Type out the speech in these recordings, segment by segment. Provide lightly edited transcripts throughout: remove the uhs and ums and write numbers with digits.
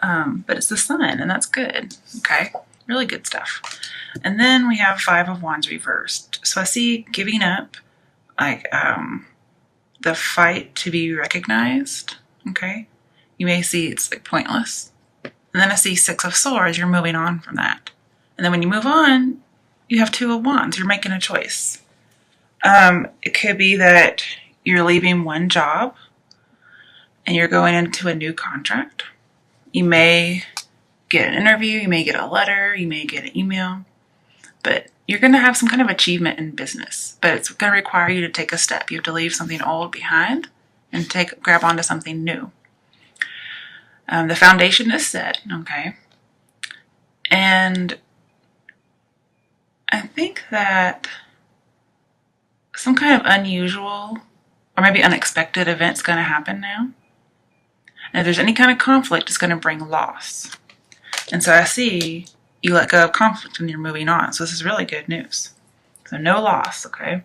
but it's the sun, and that's good. Okay, really good stuff. And then we have Five of Wands reversed. So I see giving up, like the fight to be recognized. Okay, you may see it's like pointless. And then I see Six of Swords. You're moving on from that. And then when you move on, you have Two of Wands. You're making a choice. It could be that you're leaving one job and you're going into a new contract. You may get an interview, you may get a letter, you may get an email, but you're going to have some kind of achievement in business, but it's going to require you to take a step. You have to leave something old behind and grab onto something new. The foundation is set, okay? And I think that some kind of unusual or maybe unexpected event's going to happen now. And if there's any kind of conflict, it's going to bring loss. And so I see you let go of conflict and you're moving on. So this is really good news. So no loss, okay?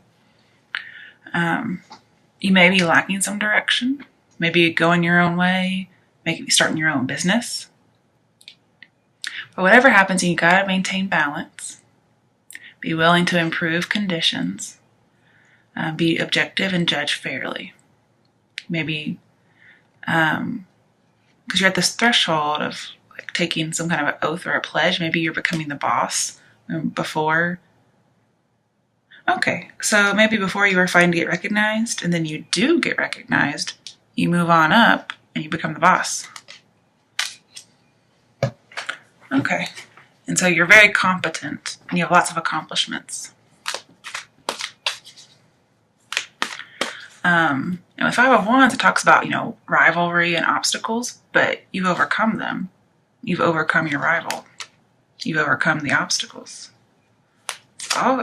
You may be lacking some direction. Maybe going your own way. Maybe starting your own business. But whatever happens, you got to maintain balance. Be willing to improve conditions. Be objective and judge fairly. Maybe because you're at this threshold of like taking some kind of an oath or a pledge. Maybe you're becoming the boss before. Okay, so maybe before you were fighting to get recognized, and then you do get recognized, you move on up and you become the boss. Okay, and so you're very competent and you have lots of accomplishments. And with Five of Wands, it talks about, rivalry and obstacles, but you've overcome them. You've overcome your rival. You've overcome the obstacles. It's all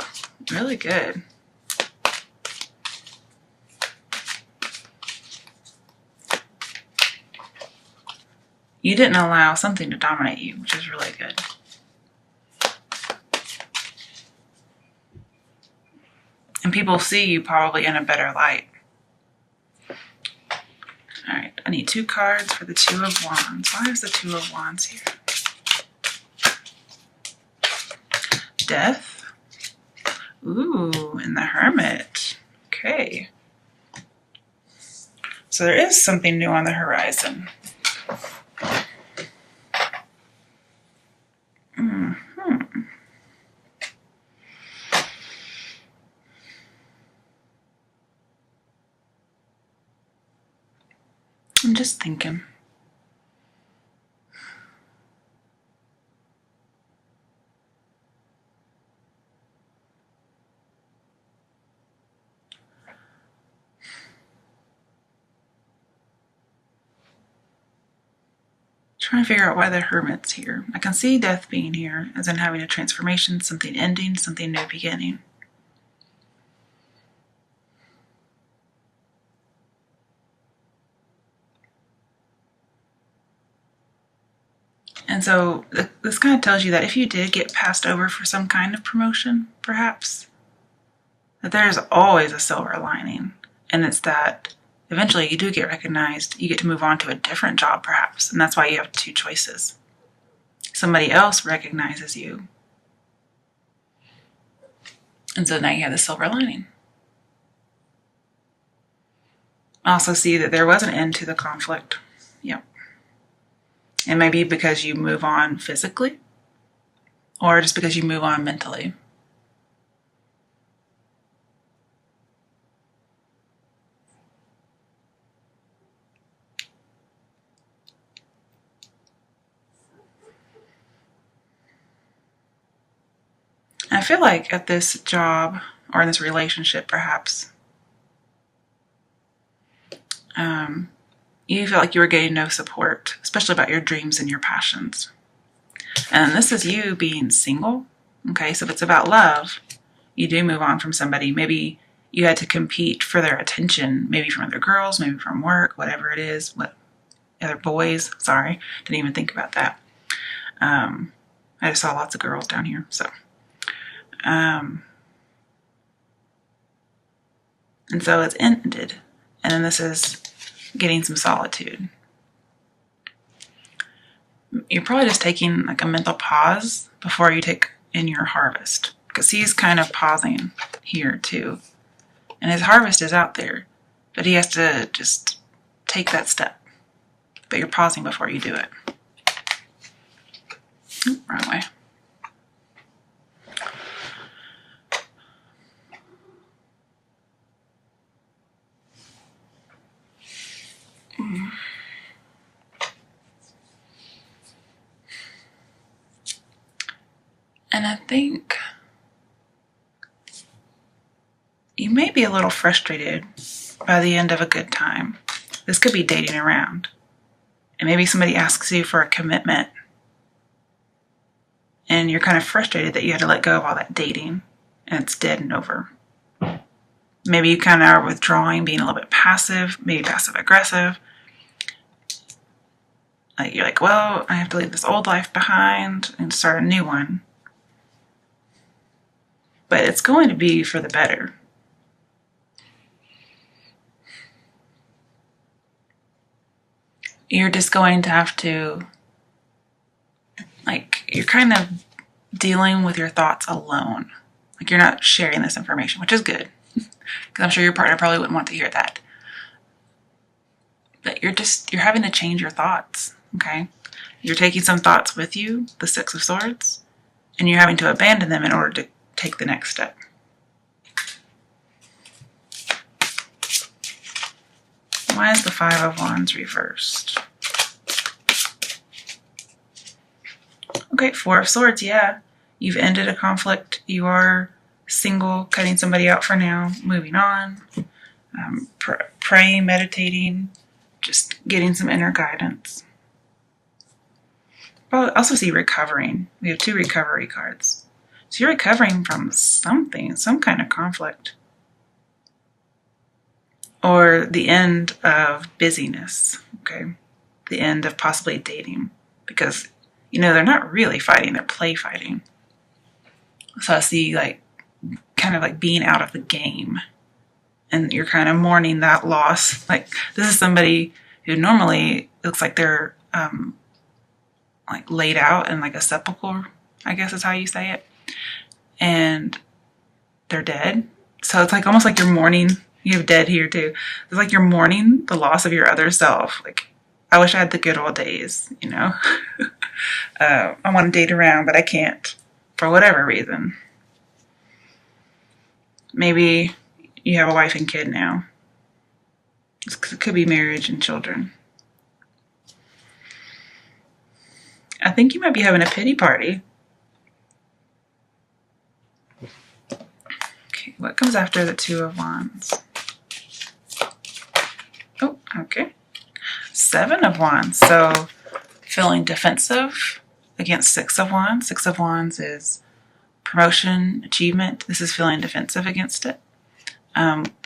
really good. You didn't allow something to dominate you, which is really good. And people see you probably in a better light. All right, I need 2 cards for the Two of Wands. Why is the Two of Wands here? Death. Ooh, and the Hermit. Okay. So there is something new on the horizon. I'm just thinking. Trying to figure out why the Hermit's here. I can see death being here, as in having a transformation, something ending, something new beginning. And so this kind of tells you that if you did get passed over for some kind of promotion, perhaps, that there's always a silver lining. And it's that eventually you do get recognized, you get to move on to a different job perhaps. And that's why you have 2 choices. Somebody else recognizes you. And so now you have the silver lining. I also see that there was an end to the conflict. Yep. And maybe because you move on physically, or just because you move on mentally. And I feel like at this job, or in this relationship perhaps, you feel like you were getting no support, especially about your dreams and your passions. And this is you being single. Okay, so if it's about love, you do move on from somebody. Maybe you had to compete for their attention, maybe from other girls, maybe from work, whatever it is, other boys. Sorry, didn't even think about that. I just saw lots of girls down here, so. And so it's ended. And then this is getting some solitude. you're probably just taking like a mental pause before you take in your harvest, because he's kind of pausing here too, and his harvest is out there, but he has to just take that step. But you're pausing before you do it. Wrong way. And I think you may be a little frustrated by the end of a good time. This could be dating around. And maybe somebody asks you for a commitment, and you're kind of frustrated that you had to let go of all that dating and it's dead and over. Maybe you kind of are withdrawing, being a little bit passive, maybe passive aggressive. Like you're like, well, I have to leave this old life behind and start a new one. But it's going to be for the better. You're just going to have to, like, you're kind of dealing with your thoughts alone. Like, you're not sharing this information, which is good, because I'm sure your partner probably wouldn't want to hear that. But you're having to change your thoughts, okay? You're taking some thoughts with you, the Six of Swords, and you're having to abandon them in order to take the next step. Why is the Five of Wands reversed? Okay, Four of Swords, yeah. You've ended a conflict. You are single, cutting somebody out for now, moving on, praying, meditating, just getting some inner guidance. I'll also see recovering. We have 2 recovery cards. So you're recovering from something, some kind of conflict. Or the end of busyness, okay? The end of possibly dating. Because, they're not really fighting, they're play fighting. So I see, like, kind of like being out of the game. And you're kind of mourning that loss. Like, this is somebody who normally looks like they're, like, laid out in, like, a sepulcher, I guess is how you say it. And they're dead. So it's like almost like you're mourning. You have dead here too. It's like you're mourning the loss of your other self. Like, I wish I had the good old days, I want to date around, but I can't for whatever reason. Maybe you have a wife and kid now. It could be marriage and children. I think you might be having a pity party. Okay, what comes after the Two of Wands? Oh, okay. Seven of Wands. So feeling defensive against Six of Wands. Six of Wands is promotion, achievement. This is feeling defensive against it.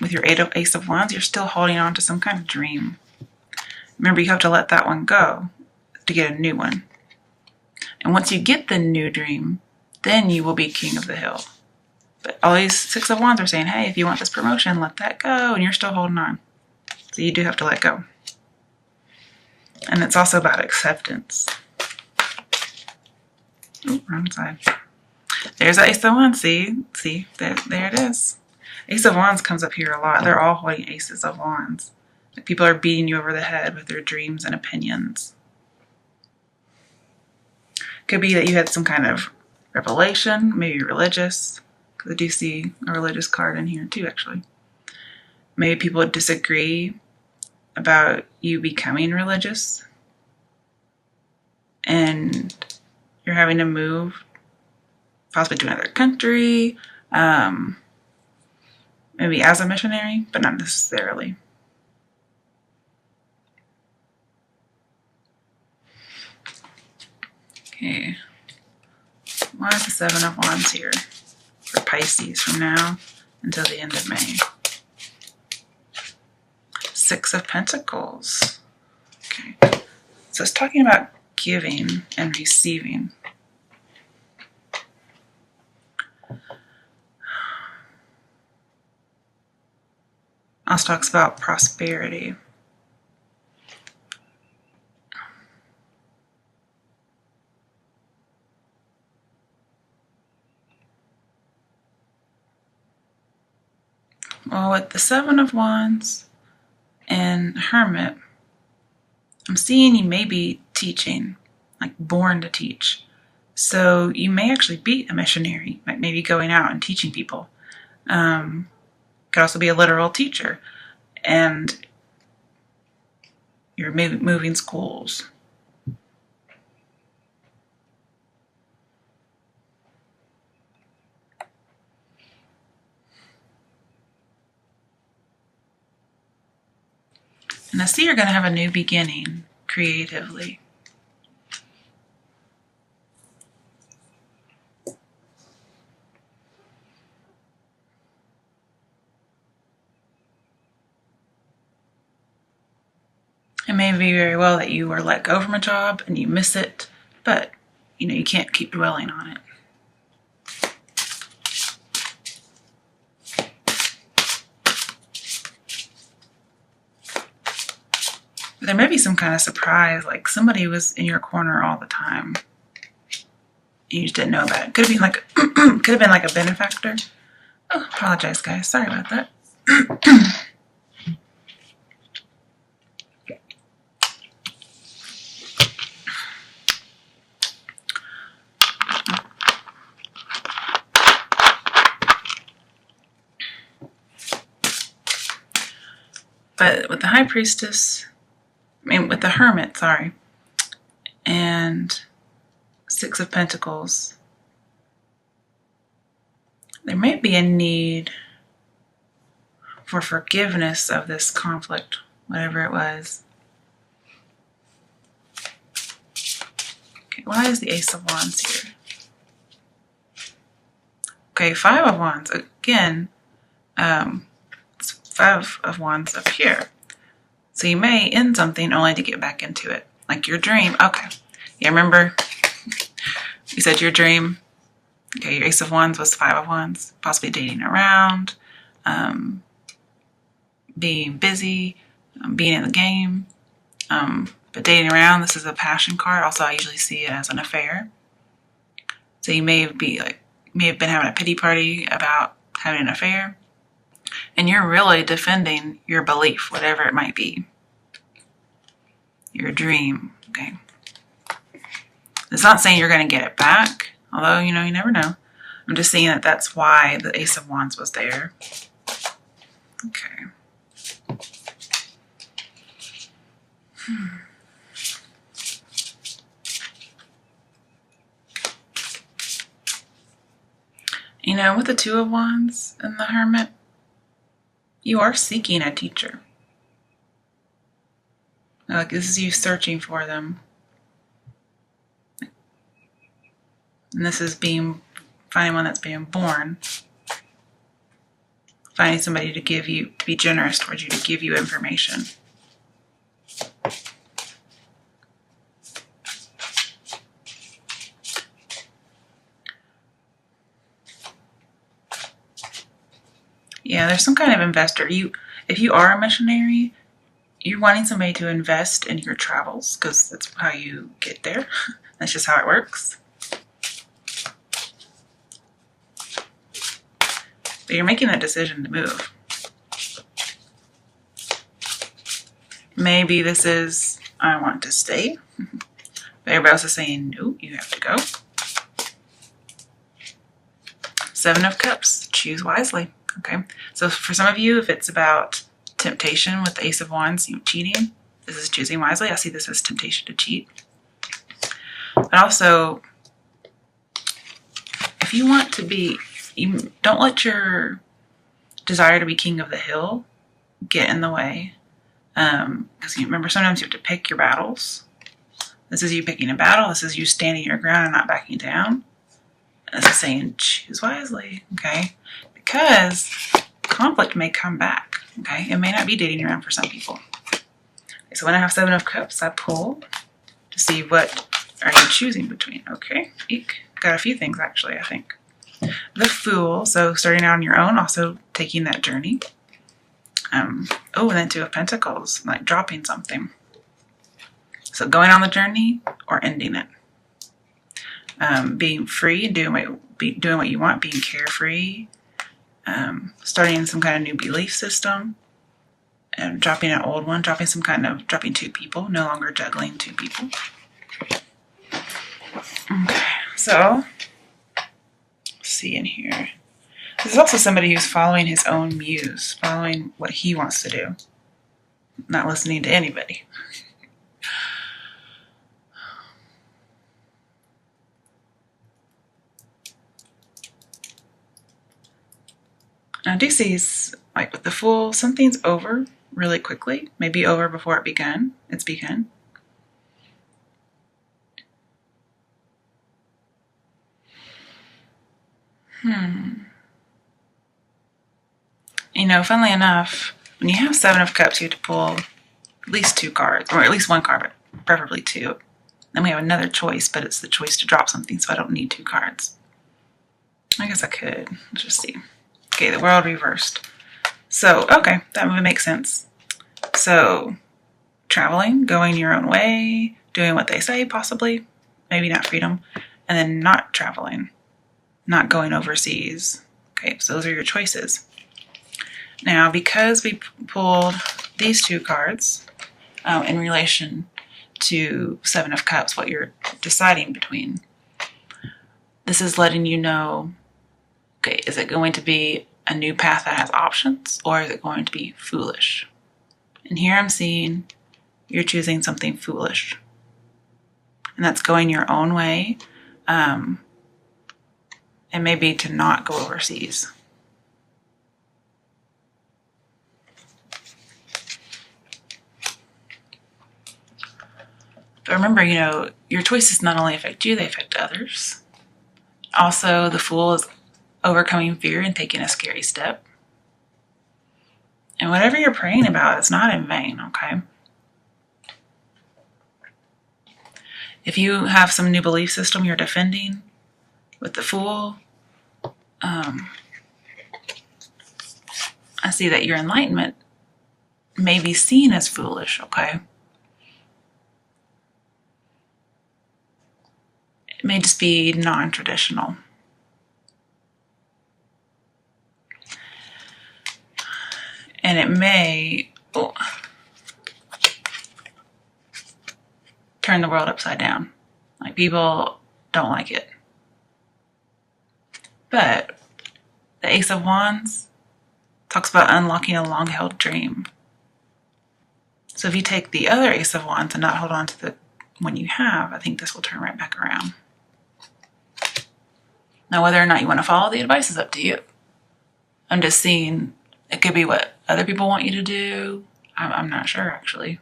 With your Ace of Wands, you're still holding on to some kind of dream. Remember, you have to let that one go to get a new one. And once you get the new dream, then you will be king of the hill. But all these Six of Wands are saying, hey, if you want this promotion, let that go. And you're still holding on. So you do have to let go. And it's also about acceptance. Oh, wrong side. There's the Ace of Wands. See, there it is. Ace of Wands comes up here a lot. They're all holding Aces of Wands. Like, people are beating you over the head with their dreams and opinions. Could be that you had some kind of revelation, maybe religious. Because I do see a religious card in here too, actually. Maybe people disagree about you becoming religious. And you're having to move possibly to another country. Maybe as a missionary, but not necessarily. Okay. Why is the Seven of Wands here for Pisces from now until the end of May? Six of Pentacles. Okay. So it's talking about giving and receiving. Also talks about prosperity. Well, with the Seven of Wands and Hermit, I'm seeing you may be teaching, like born to teach. So you may actually be a missionary, like maybe going out and teaching people. Could also be a literal teacher. And you're moving schools. And I see you're going to have a new beginning creatively. It may be very well that you were let go from a job and you miss it, but you can't keep dwelling on it. There may be some kind of surprise, like somebody was in your corner all the time. You just didn't know about it. Could have been like a benefactor. Oh, apologize, guys. Sorry about that. But with the High Priestess, with the Hermit, sorry, and Six of Pentacles, there may be a need for forgiveness of this conflict, whatever it was. Okay, why is the Ace of Wands here? Okay, Five of Wands, again, it's Five of Wands up here. So you may end something only to get back into it. Like your dream. Okay. Yeah, remember you said your dream. Okay, your Ace of Wands was Five of Wands. Possibly dating around, being busy, being in the game. But dating around, this is a passion card. Also, I usually see it as an affair. So you may have been having a pity party about having an affair. And you're really defending your belief, whatever it might be. Your dream, okay? It's not saying you're going to get it back, although, you never know. I'm just saying that that's why the Ace of Wands was there. Okay. With the Two of Wands and the Hermit, you are seeking a teacher. Like this is you searching for them. And this is finding one that's being born. Finding somebody to be generous towards you, to give you information. Yeah, there's some kind of investor. If you are a missionary, you're wanting somebody to invest in your travels because that's how you get there. That's just how it works. But you're making that decision to move. Maybe this is, I want to stay. But everybody else is saying, no, you have to go. Seven of Cups, choose wisely. Okay, so for some of you, if it's about temptation with the Ace of Wands, cheating, this is choosing wisely. I see this as temptation to cheat. But also, if you want to be, don't let your desire to be king of the hill get in the way. Because remember, sometimes you have to pick your battles. This is you picking a battle. This is you standing your ground and not backing down. And this is saying choose wisely, okay? Because conflict may come back, okay? It may not be dating around for some people. Okay, so when I have Seven of Cups, I pull to see what are you choosing between, okay? Eek. Got a few things, actually, I think. The Fool, so starting out on your own, also taking that journey. And then Two of Pentacles, like dropping something. So going on the journey or ending it. Being free, doing what you want, being carefree. starting some kind of new belief system, and dropping an old one, dropping two people, no longer juggling two people. Okay, so let's see in here. This is also somebody who's following his own muse, following what he wants to do, not listening to anybody. I do see, like with the Fool, something's over really quickly, maybe over before it's begun. Funnily enough, when you have Seven of Cups, you have to pull at least 2 cards, or at least 1 card, but preferably 2. Then we have another choice, but it's the choice to drop something, so I don't need 2 cards. I guess I could. Let's just see. Okay, the World reversed. So, okay, that would make sense. So, traveling, going your own way, doing what they say, possibly. Maybe not freedom. And then not traveling, not going overseas. Okay, so those are your choices. Now, because we pulled these 2 cards in relation to Seven of Cups, what you're deciding between, this is letting you know, okay, is it going to be a new path that has options, or is it going to be foolish? And here I'm seeing you're choosing something foolish. And that's going your own way, and maybe to not go overseas. But remember, your choices not only affect you, they affect others. Also, the Fool is overcoming fear and taking a scary step. And whatever you're praying about is not in vain, okay? If you have some new belief system you're defending with the Fool, I see that your enlightenment may be seen as foolish, okay? It may just be non-traditional. And it may turn the world upside down. Like, people don't like it. But the Ace of Wands talks about unlocking a long-held dream. So if you take the other Ace of Wands and not hold on to the one you have, I think this will turn right back around. Now, whether or not you want to follow the advice is up to you. I'm just seeing it could be what other people want you to do. I'm not sure, actually.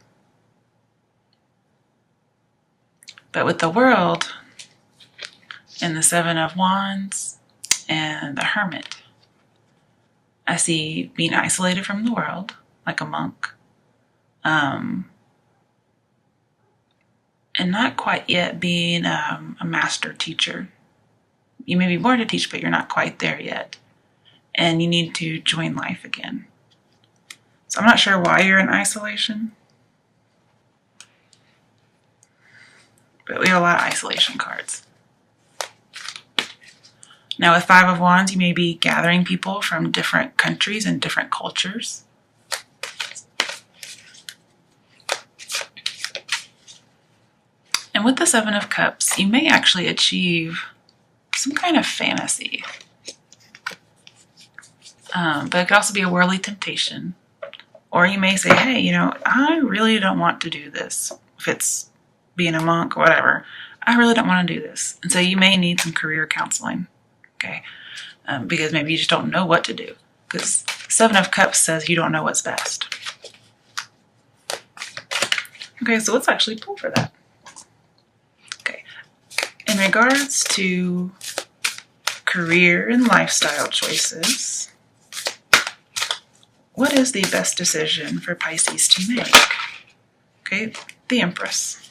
But with the World and the Seven of Wands and the Hermit, I see being isolated from the world, like a monk. And not quite yet being a master teacher. You may be born to teach, but you're not quite there yet. And you need to join life again. So I'm not sure why you're in isolation. But we have a lot of isolation cards. Now with Five of Wands, you may be gathering people from different countries and different cultures. And with the Seven of Cups, you may actually achieve some kind of fantasy. But it could also be a worldly temptation. Or you may say, hey, I really don't want to do this. If it's being a monk or whatever, I really don't want to do this. And so you may need some career counseling, okay? Because maybe you just don't know what to do. Because Seven of Cups says you don't know what's best. Okay, so let's actually pull for that. Okay, in regards to career and lifestyle choices, what is the best decision for Pisces to make? Okay, the Empress.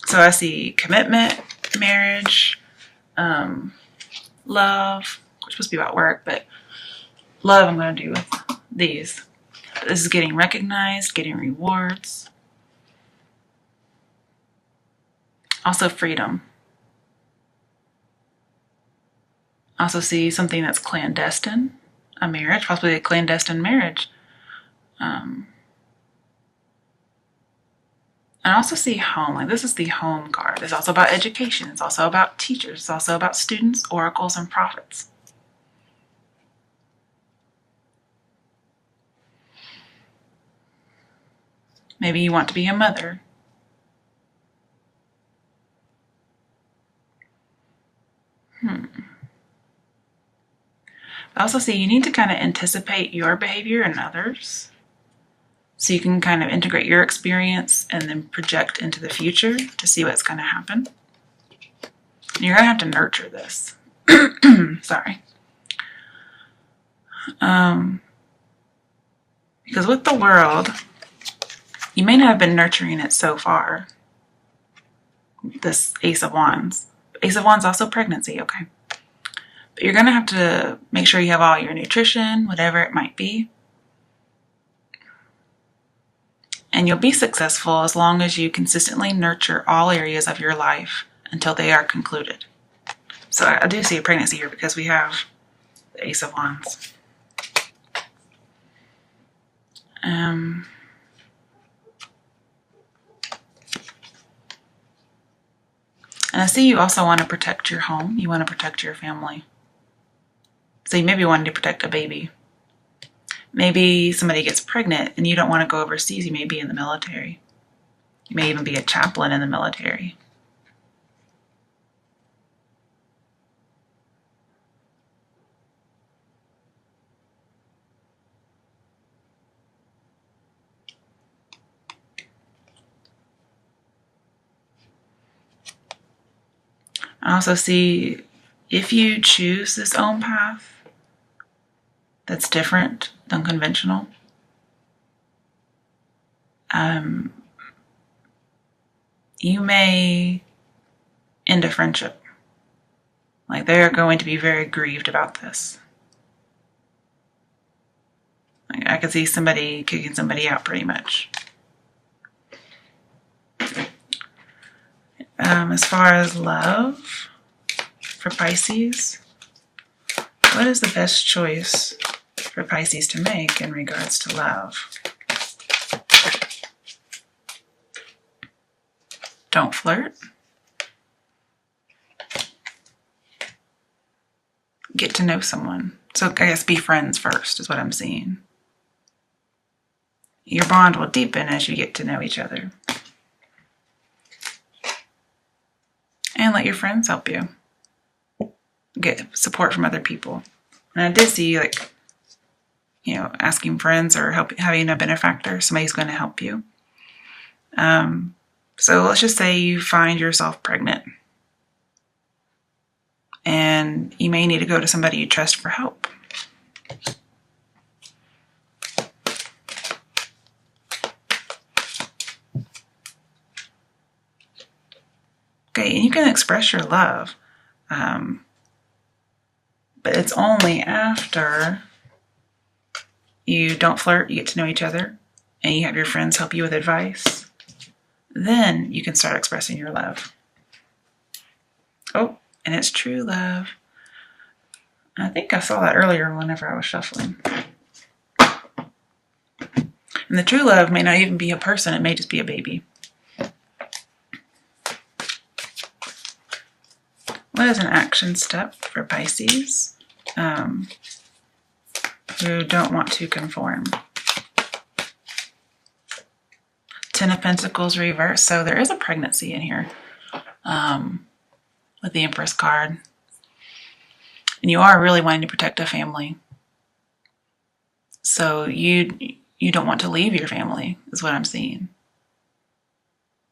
So I see commitment, marriage, love, which is supposed to be about work, but love I'm going to do with these. This is getting recognized, getting rewards. Also freedom. Also see something that's clandestine, a marriage, possibly a clandestine marriage. And I also see home, like this is the home card. It's also about education. It's also about teachers. It's also about students, oracles, and prophets. Maybe you want to be a mother. I also see you need to kind of anticipate your behavior in others. So you can kind of integrate your experience and then project into the future to see what's going to happen. And you're going to have to nurture this. Sorry. Because with the world, you may not have been nurturing it so far. This Ace of Wands. Ace of Wands also pregnancy, okay? But you're going to have to make sure you have all your nutrition, whatever it might be. And you'll be successful as long as you consistently nurture all areas of your life until they are concluded. So I do see a pregnancy here because we have the Ace of Wands. And I see you also want to protect your home. You want to protect your family. So you maybe wanting to protect a baby. Maybe somebody gets pregnant and you don't want to go overseas. You may be in the military. You may even be a chaplain in the military. I also see if you choose this own path that's different than conventional, you may end a friendship. Like they're going to be very grieved about this. Like I could see somebody kicking somebody out pretty much. As far as love for Pisces, what is the best choice for Pisces to make in regards to love? Don't flirt. Get to know someone. So I guess be friends first is what I'm seeing. Your bond will deepen as you get to know each other. And let your friends help you. Get support from other people. And I did see, like, asking friends or having a benefactor, somebody who's going to help you. So let's just say you find yourself pregnant. And you may need to go to somebody you trust for help. Okay, and you can express your love. But it's only after you don't flirt, you get to know each other, and you have your friends help you with advice. Then you can start expressing your love. Oh, and it's true love. I think I saw that earlier whenever I was shuffling. And the true love may not even be a person, it may just be a baby. What is an action step for Pisces who don't want to conform? Ten of Pentacles reversed. So there is a pregnancy in here with the Empress card. And you are really wanting to protect a family. So you don't want to leave your family, is what I'm seeing.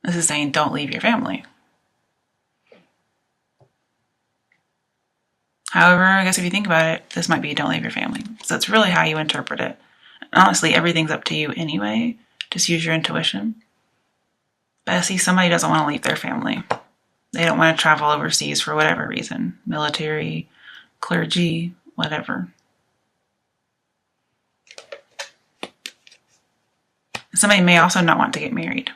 This is saying don't leave your family. However, I guess if you think about it, this might be don't leave your family. So it's really how you interpret it. Honestly, everything's up to you anyway. Just use your intuition. But I see somebody doesn't want to leave their family. They don't want to travel overseas for whatever reason. Military, clergy, whatever. Somebody may also not want to get married.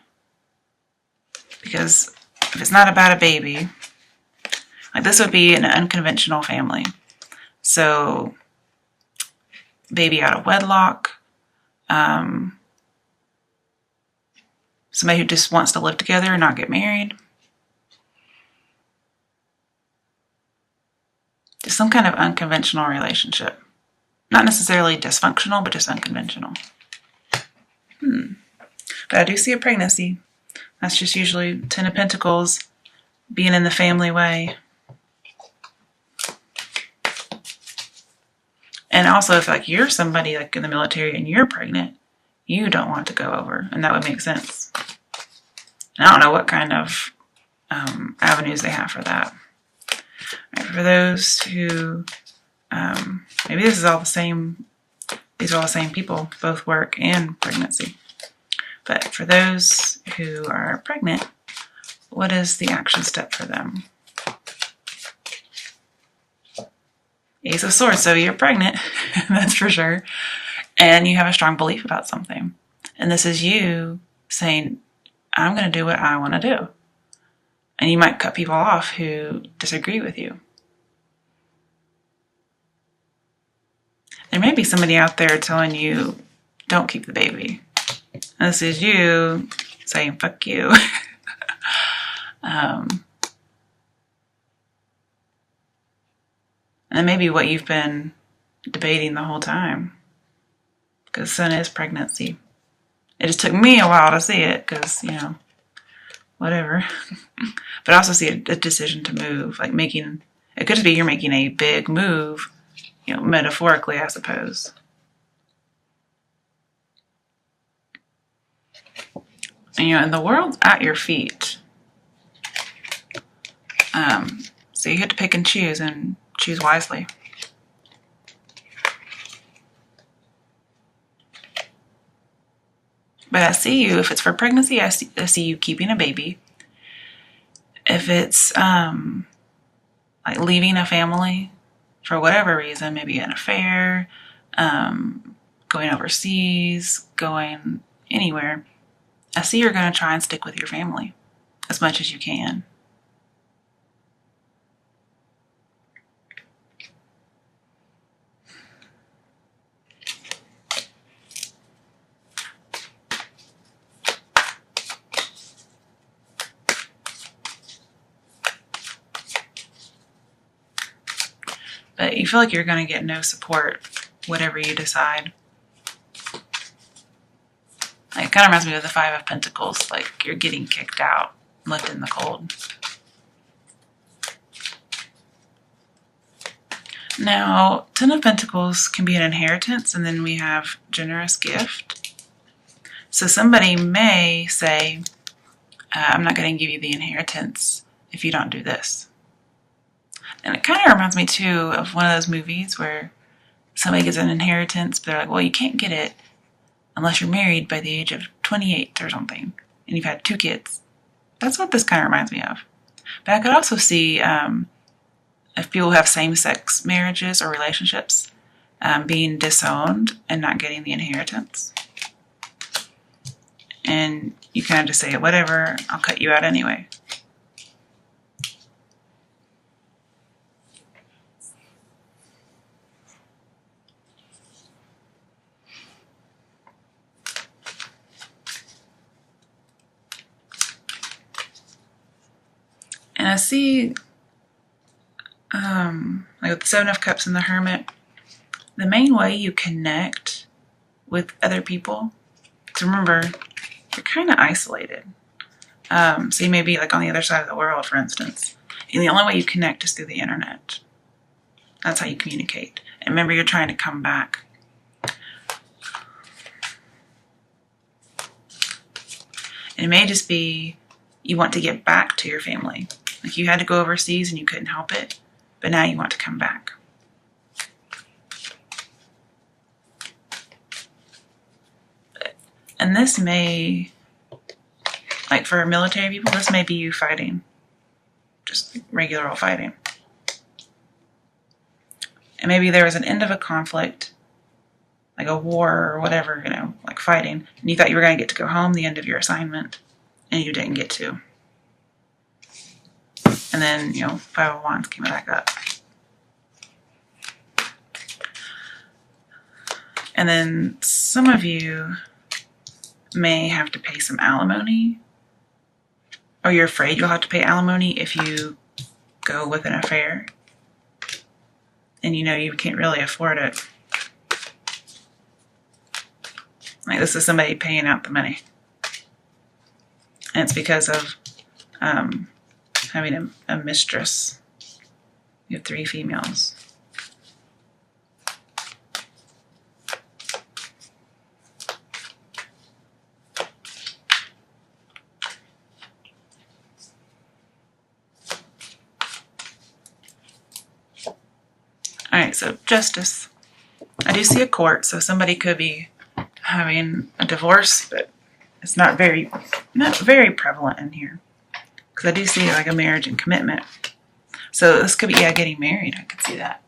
Because if it's not about a baby, like this would be an unconventional family. So baby out of wedlock, somebody who just wants to live together and not get married. Just some kind of unconventional relationship. Not necessarily dysfunctional, but just unconventional. But I do see a pregnancy. That's just usually 10 of Pentacles, being in the family way. And also, if like you're somebody like in the military and you're pregnant, you don't want to go over, and that would make sense. And I don't know what kind of avenues they have for that. Right, for those who, maybe this is all the same, these are all the same people, both work and pregnancy. But for those who are pregnant, what is the action step for them? Ace of Swords, so you're pregnant, that's for sure. And you have a strong belief about something. And this is you saying, I'm going to do what I want to do. And you might cut people off who disagree with you. There may be somebody out there telling you, don't keep the baby. And this is you saying, fuck you. And that may be what you've been debating the whole time. Because Sun is pregnancy. It just took me a while to see it because, whatever. But I also see a decision to move. Like it could just be you're making a big move, metaphorically, I suppose. And the world's at your feet. So you get to pick and choose wisely. But I see you, if it's for pregnancy, I see you keeping a baby. If it's like leaving a family for whatever reason, maybe an affair, going overseas, going anywhere, I see you're going to try and stick with your family as much as you can. But you feel like you're going to get no support, whatever you decide. Like, it kind of reminds me of the Five of Pentacles, like you're getting kicked out, left in the cold. Now, Ten of Pentacles can be an inheritance, and then we have generous gift. So somebody may say, I'm not going to give you the inheritance if you don't do this. And it kind of reminds me, too, of one of those movies where somebody gets an inheritance, but they're like, well, you can't get it unless you're married by the age of 28 or something, and you've had 2 kids. That's what this kind of reminds me of. But I could also see if people have same-sex marriages or relationships being disowned and not getting the inheritance. And you kind of just say, whatever, I'll cut you out anyway. And I see, like with the Seven of Cups and the Hermit, the main way you connect with other people, because remember, you're kind of isolated. So you may be like on the other side of the world, for instance. And the only way you connect is through the internet. That's how you communicate. And remember, you're trying to come back. And it may just be you want to get back to your family. Like you had to go overseas and you couldn't help it, but now you want to come back. And this may, like for military people, this may be you fighting. Just regular old fighting. And maybe there was an end of a conflict, like a war or whatever, like fighting. And you thought you were going to get to go home the end of your assignment, and you didn't get to. And then, Five of Wands came back up. And then some of you may have to pay some alimony, or you're afraid you'll have to pay alimony if you go with an affair and you know you can't really afford it. Like, this is somebody paying out the money. And it's because of having a mistress. You have 3 females. All right, so justice. I do see a court, so somebody could be having a divorce, but it's not very prevalent in here. Because I do see like a marriage and commitment. So this could be, yeah, getting married. I could see that.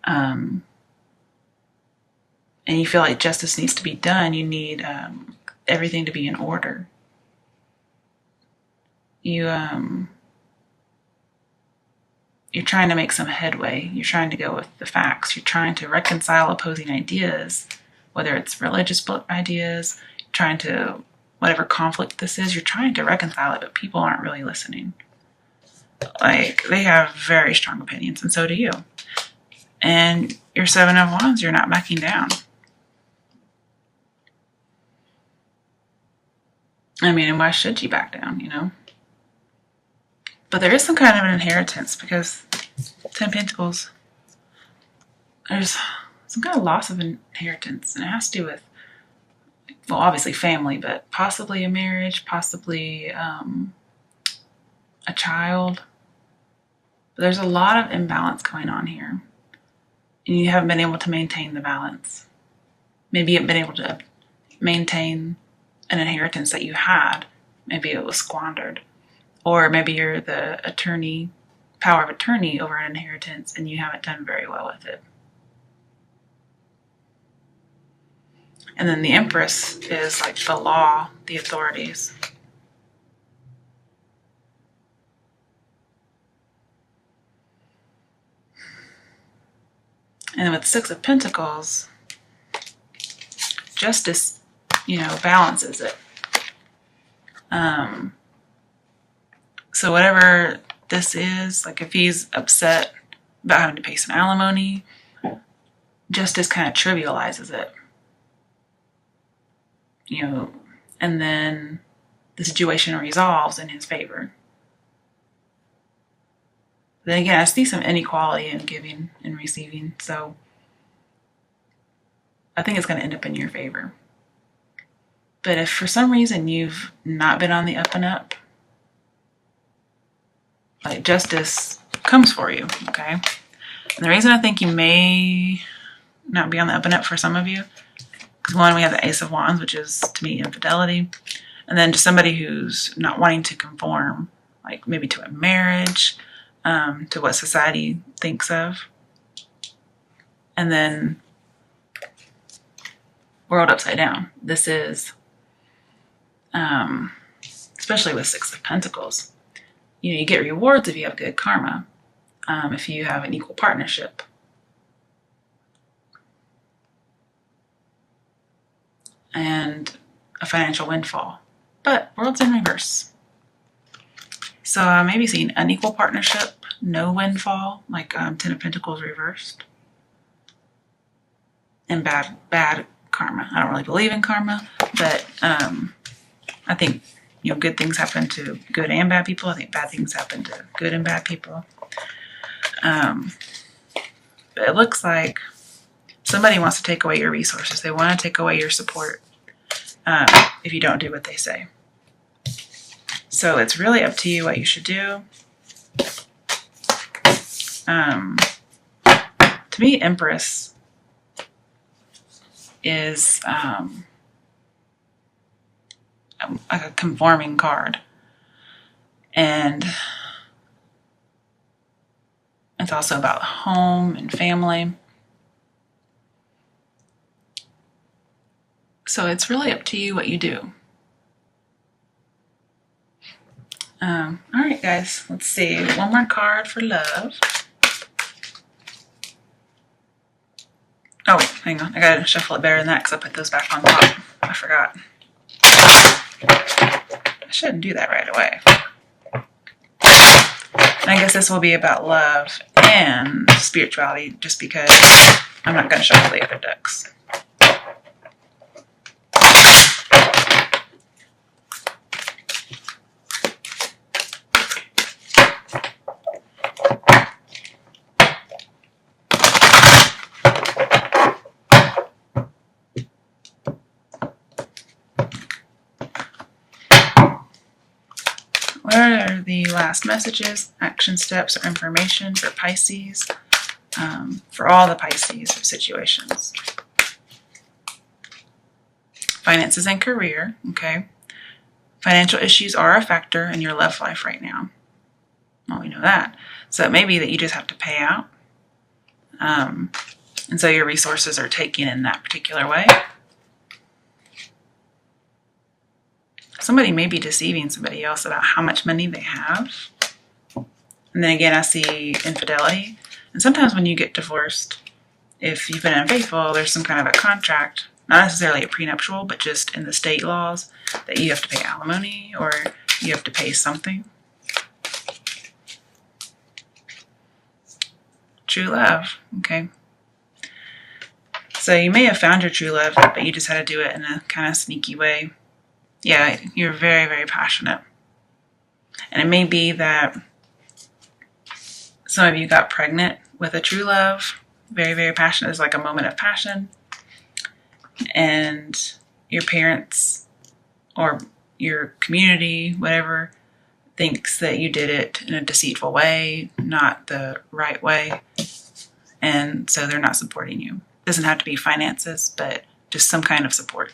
And you feel like justice needs to be done. You need everything to be in order. You're trying to make some headway. You're trying to go with the facts. You're trying to reconcile opposing ideas, whether it's religious ideas, trying to, whatever conflict this is, you're trying to reconcile it, but people aren't really listening. Like, they have very strong opinions, and so do you. And your 7 of Wands, you're not backing down. I mean, and why should you back down, you know? But there is some kind of an inheritance, because 10 Pentacles, there's some kind of loss of inheritance, and it has to do with, well, obviously family, but possibly a marriage, possibly a child. But there's a lot of imbalance going on here, and you haven't been able to maintain the balance. Maybe you haven't been able to maintain an inheritance that you had. Maybe it was squandered. Or maybe you're the power of attorney over an inheritance, and you haven't done very well with it. And then the Empress is like the law, the authorities. And with 6 of Pentacles, justice, balances it. So whatever this is, like if he's upset about having to pay some alimony, justice kind of trivializes it. And then the situation resolves in his favor. Then again, I see some inequality in giving and receiving, so I think it's going to end up in your favor. But if for some reason you've not been on the up and up, like, justice comes for you, okay? And the reason I think you may not be on the up and up for some of you, because one, we have the Ace of Wands, which is, to me, infidelity. And then just somebody who's not wanting to conform, like maybe to a marriage, to what society thinks of. And then world upside down. This is, especially with 6 of Pentacles, you get rewards if you have good karma, if you have an equal partnership. And a financial windfall. But world's in reverse. So I may be seeing unequal partnership, no windfall, like 10 of Pentacles reversed. And bad karma. I don't really believe in karma, but I think good things happen to good and bad people. I think bad things happen to good and bad people. But it looks like somebody wants to take away your resources. They want to take away your support if you don't do what they say. So it's really up to you what you should do. To me, Empress is like a conforming card. And it's also about home and family. So it's really up to you what you do. All right, guys, let's see. One more card for love. Oh, hang on. I gotta shuffle it better than that because I put those back on top. I forgot. I shouldn't do that right away. And I guess this will be about love and spirituality just because I'm not going to shuffle the other decks. What are the last messages, action steps, or information for Pisces? For all the Pisces situations. Finances and career, okay? Financial issues are a factor in your love life right now. Well, we know that. So it may be that you just have to pay out. And so your resources are taken in that particular way. Somebody may be deceiving somebody else about how much money they have. And then again, I see infidelity. And sometimes when you get divorced, if you've been unfaithful, there's some kind of a contract, not necessarily a prenuptial, but just in the state laws that you have to pay alimony or you have to pay something. True love, okay. So you may have found your true love, but you just had to do it in a kind of sneaky way. Yeah, you're very, very passionate. And it may be that some of you got pregnant with a true love. Very, very passionate. It's like a moment of passion. And your parents or your community, whatever, thinks that you did it in a deceitful way, not the right way. And so they're not supporting you. It doesn't have to be finances, but just some kind of support.